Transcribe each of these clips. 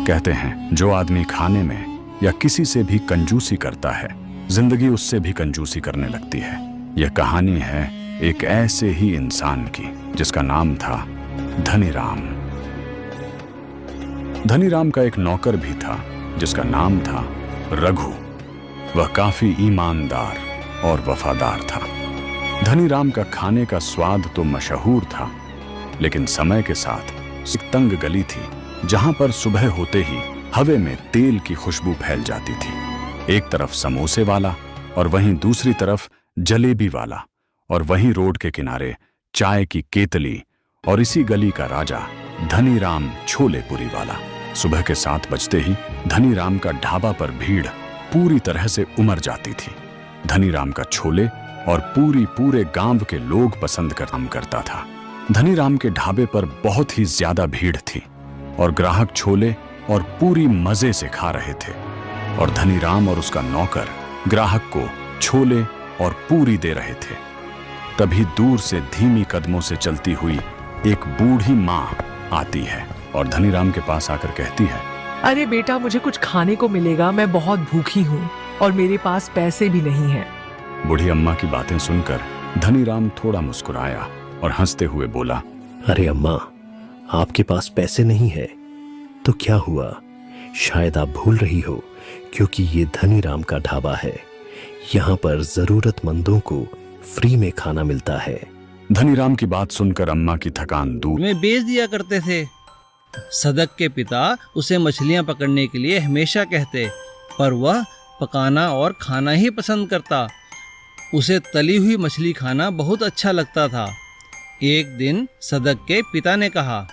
कहते हैं जो आदमी खाने में या किसी से भी कंजूसी करता है, जिंदगी उससे भी कंजूसी करने लगती है। यह कहानी है एक ऐसे ही इंसान की जिसका नाम था धनीराम। धनीराम का एक नौकर भी था जिसका नाम था रघु। वह काफी ईमानदार और वफादार था। धनीराम का खाने का स्वाद तो मशहूर था, लेकिन समय के साथ एक तंग गली थी जहां पर सुबह होते ही हवा में तेल की खुशबू फैल जाती थी। एक तरफ समोसे वाला और वहीं दूसरी तरफ जलेबी वाला, और वहीं रोड के किनारे चाय की केतली, और इसी गली का राजा धनीराम छोले पूरी वाला। सुबह के 7 बजते ही धनीराम का ढाबा पर भीड़ पूरी तरह से उमड़ जाती थी। धनीराम का छोले और पूरे गांव के लोग पसंद करता था। धनीराम के ढाबे पर बहुत ही ज्यादा भीड़ थी और ग्राहक छोले और पूरी मजे से खा रहे थे, और धनीराम और उसका नौकर ग्राहक को छोले और पूरी दे रहे थे। तभी दूर से धीमी कदमों से चलती हुई एक बूढ़ी माँ आती है और धनीराम के पास आकर कहती है, अरे बेटा, मुझे कुछ खाने को मिलेगा, मैं बहुत भूखी हूँ और मेरे पास पैसे भी नहीं हैं। बूढ़ी अम्मा की बातें सुनकर धनीराम थोड़ा मुस्कुराया और हंसते हुए बोला, अरे अम्मा, आपके पास पैसे नहीं है तो क्या हुआ? शायद आप भूल रही हो, क्योंकि ये धनीराम का ढाबा है। यहाँ पर जरूरतमंदों को फ्री में खाना मिलता है। धनीराम की बात सुनकर अम्मा की थकान दूर। में बेच दिया करते थे। सदक के पिता उसे मछलियां पकड़ने के लिए हमेशा कहते, पर वह पकाना और खाना ही पसंद करता। उसे तली हुई मछली खाना बहुत अच्छा लगता था। एक दिन सदक के पिता ने कहा,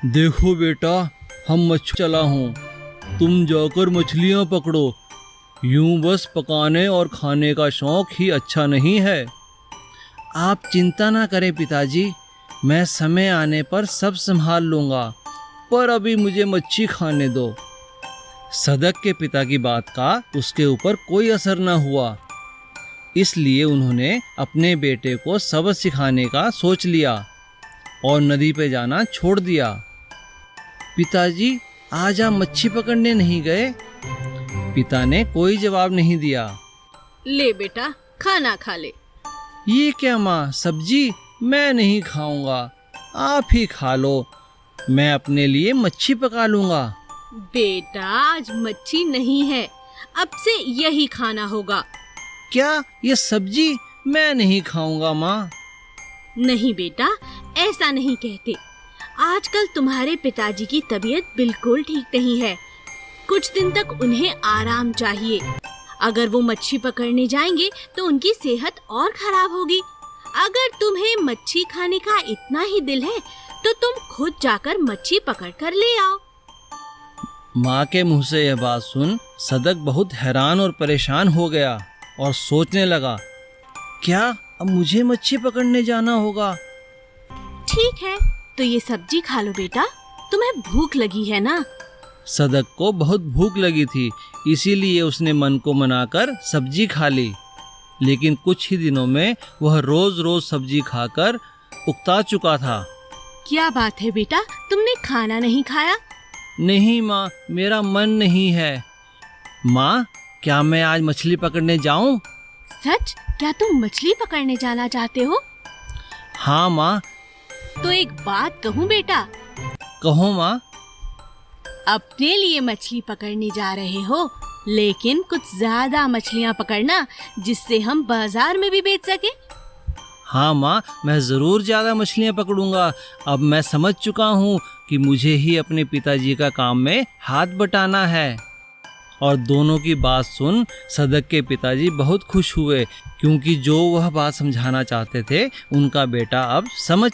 देखो बेटा, हम मछली चला हूँ, तुम जाकर मछलियाँ पकड़ो। यूं बस पकाने और खाने का शौक ही अच्छा नहीं है। आप चिंता ना करें पिताजी, मैं समय आने पर सब संभाल लूँगा, पर अभी मुझे मच्छी खाने दो। सदक के पिता की बात का उसके ऊपर कोई असर न हुआ, इसलिए उन्होंने अपने बेटे को सबक सिखाने का सोच लिया और नदी पे जाना छोड़ दिया। पिताजी, आज आप मच्छी पकड़ने नहीं गए? पिता ने कोई जवाब नहीं दिया। ले बेटा, खाना खा ले। ये क्या माँ, सब्जी? मैं नहीं खाऊंगा, आप ही खा लो, मैं अपने लिए मच्छी पका लूंगा। बेटा, आज मच्छी नहीं है, अब से यही खाना होगा। क्या ये सब्जी? मैं नहीं खाऊंगा माँ। नहीं बेटा, ऐसा नहीं कहते। आजकल तुम्हारे पिताजी की तबीयत बिल्कुल ठीक नहीं है। कुछ दिन तक उन्हें आराम चाहिए। अगर वो मच्छी पकड़ने जाएंगे तो उनकी सेहत और खराब होगी। अगर तुम्हें मच्छी खाने का इतना ही दिल है तो तुम खुद जाकर मच्छी पकड़ कर ले आओ। माँ के मुंह से यह बात सुन सदक बहुत हैरान और परेशान हो गया और सोचने लगा, क्या अब मुझे मच्छी पकड़ने जाना होगा? ठीक है, तो ये सब्जी खा लो बेटा, तुम्हें भूख लगी है ना? सदक को बहुत भूख लगी थी, इसीलिए उसने मन को मनाकर सब्जी खा ली। लेकिन कुछ ही दिनों में वह रोज रोज सब्जी खाकर उकता चुका था। क्या बात है बेटा, तुमने खाना नहीं खाया? नहीं माँ, मेरा मन नहीं है। माँ, क्या मैं आज मछली पकड़ने जाऊँ? सच? क्या तुम मछली पकड़ने जाना चाहते हो? हाँ माँ। तो एक बात कहूँ बेटा? कहो माँ। अपने लिए मछली पकड़ने जा रहे हो, लेकिन कुछ ज्यादा मछलियाँ पकड़ना जिससे हम बाजार में भी बेच सके। हाँ माँ, मैं जरूर ज्यादा मछलियाँ पकड़ूंगा। अब मैं समझ चुका हूँ कि मुझे ही अपने पिताजी का काम में हाथ बटाना है। और दोनों की बात सुन सदक के पिताजी बहुत खुश हुए, क्योंकि जो वह बात समझाना चाहते थे उनका बेटा अब समझ